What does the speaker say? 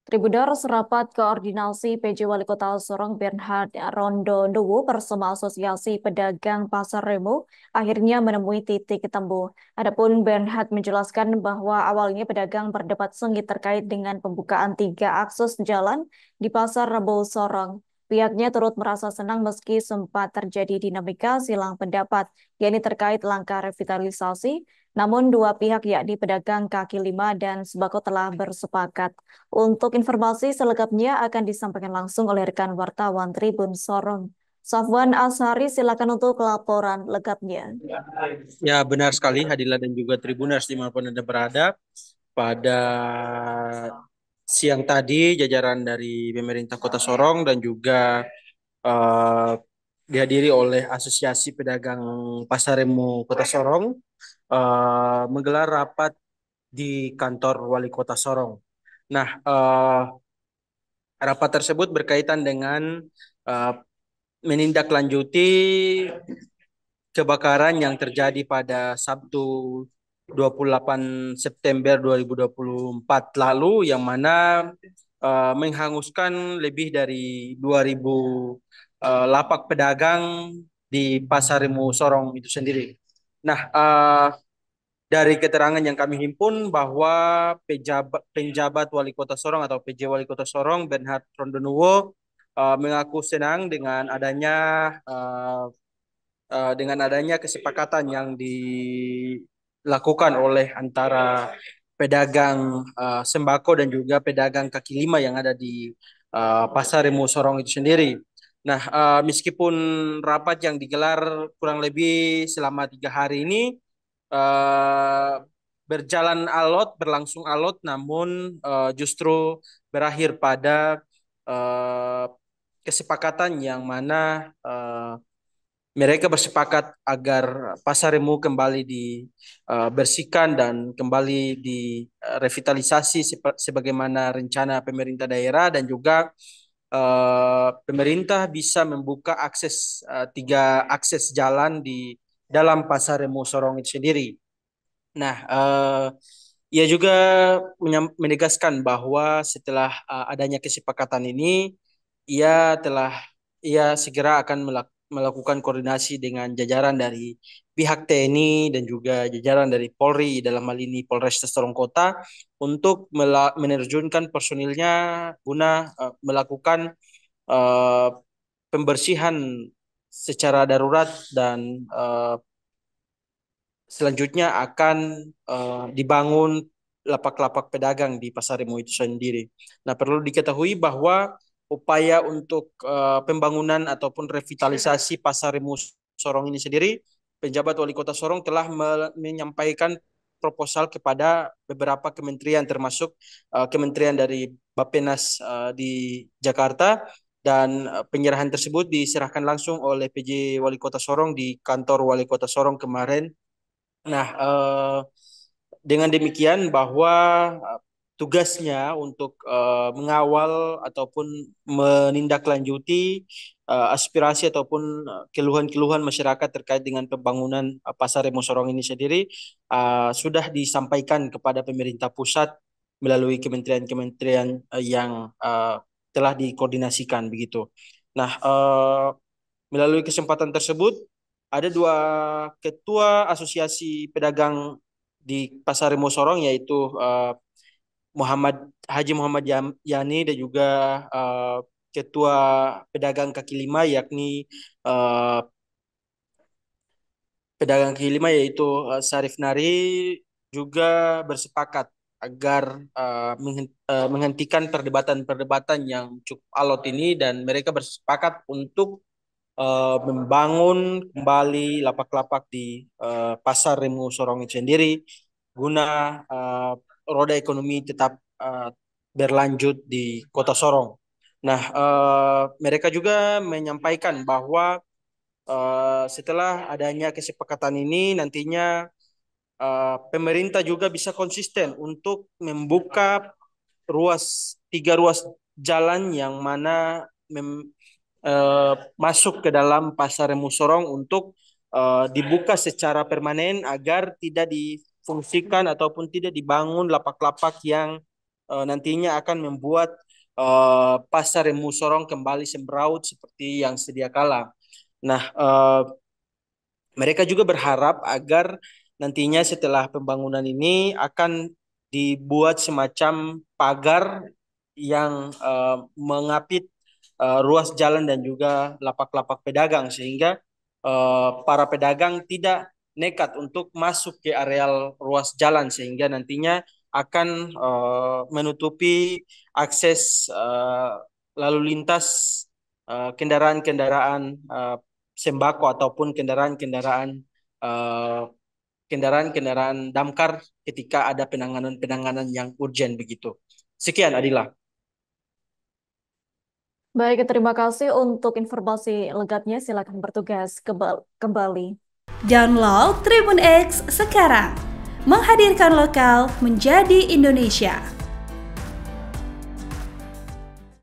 Tribunars rapat koordinasi PJ Wali Kota Sorong Bernhard Rondonuwu bersama Asosiasi Pedagang Pasar Remo akhirnya menemui titik temu. Adapun Bernhard menjelaskan bahwa awalnya pedagang berdebat sengit terkait dengan pembukaan 3 akses jalan di Pasar Rebo Sorong. Pihaknya turut merasa senang meski sempat terjadi dinamika silang pendapat, yakni terkait langkah revitalisasi. Namun dua pihak yakni pedagang kaki lima dan sembako telah bersepakat. Untuk informasi selengkapnya akan disampaikan langsung oleh rekan wartawan Tribun Sorong. Safwan Ashari, silakan untuk laporan lengkapnya. Ya, benar sekali Hadila dan juga Tribuners dimanapun Anda berada. Pada siang tadi, jajaran dari pemerintah Kota Sorong dan juga eh, dihadiri oleh Asosiasi Pedagang Pasar Remo Kota Sorong menggelar rapat di kantor Wali Kota Sorong. Nah, rapat tersebut berkaitan dengan eh, menindaklanjuti kebakaran yang terjadi pada Sabtu 28 September 2024 lalu yang mana menghanguskan lebih dari 2.000 lapak pedagang di Pasar Remu Sorong itu sendiri. Nah, dari keterangan yang kami himpun bahwa penjabat Wali Kota Sorong atau PJ Wali Kota Sorong Bernhard Rondonuwo mengaku senang dengan adanya kesepakatan yang dilakukan oleh antara pedagang sembako dan juga pedagang kaki lima yang ada di Pasar Remu Sorong itu sendiri. Nah, meskipun rapat yang digelar kurang lebih selama 3 hari ini eh, berjalan alot, berlangsung alot, namun justru berakhir pada eh, kesepakatan yang mana mereka bersepakat agar pasar remu kembali dibersihkan dan kembali direvitalisasi sebagaimana rencana pemerintah daerah dan juga pemerintah bisa membuka 3 akses jalan di dalam pasar remu Sorong itu sendiri. Nah, ia juga menegaskan bahwa setelah adanya kesepakatan ini, ia segera akan melakukan koordinasi dengan jajaran dari pihak TNI dan juga jajaran dari Polri dalam hal ini Polres Sorong Kota untuk menerjunkan personilnya guna melakukan eh, pembersihan secara darurat dan selanjutnya akan dibangun lapak-lapak pedagang di Pasar Remo itu sendiri. Nah, perlu diketahui bahwa upaya untuk pembangunan ataupun revitalisasi Pasar Remo Sorong ini sendiri, penjabat Wali Kota Sorong telah menyampaikan proposal kepada beberapa kementerian termasuk kementerian dari Bappenas di Jakarta dan penyerahan tersebut diserahkan langsung oleh PJ Wali Kota Sorong di kantor Wali Kota Sorong kemarin. Nah, dengan demikian bahwa tugasnya untuk mengawal ataupun menindaklanjuti aspirasi ataupun keluhan-keluhan masyarakat terkait dengan pembangunan Pasar Remo Sorong ini sendiri sudah disampaikan kepada pemerintah pusat melalui kementerian-kementerian yang telah dikoordinasikan begitu. Nah, melalui kesempatan tersebut, ada 2 ketua asosiasi pedagang di Pasar Remo Sorong yaitu Haji Muhammad Yani dan juga uh, ketua pedagang kaki lima yakni uh, pedagang kaki lima yaitu Sarif Nari juga bersepakat agar menghentikan perdebatan-perdebatan yang cukup alot ini dan mereka bersepakat untuk membangun kembali lapak-lapak di pasar Remu Sorong itu sendiri guna roda ekonomi tetap berlanjut di Kota Sorong. Nah, mereka juga menyampaikan bahwa setelah adanya kesepakatan ini nantinya pemerintah juga bisa konsisten untuk membuka 3 ruas jalan yang mana masuk ke dalam pasar Remu Sorong untuk dibuka secara permanen agar tidak difungsikan ataupun tidak dibangun lapak-lapak yang nantinya akan membuat pasar Remu Sorong kembali sembraut seperti yang sedia kala. Nah, mereka juga berharap agar nantinya setelah pembangunan ini akan dibuat semacam pagar yang mengapit ruas jalan dan juga lapak-lapak pedagang sehingga para pedagang tidak nekat untuk masuk ke areal ruas jalan sehingga nantinya akan menutupi akses lalu lintas kendaraan-kendaraan sembako ataupun eh, kendaraan-kendaraan damkar ketika ada penanganan-penanganan yang urgent begitu. Sekian Adila. Baik, terima kasih untuk informasi lengkapnya. Silakan bertugas kembali. Download Tribun X sekarang. Menghadirkan lokal menjadi Indonesia.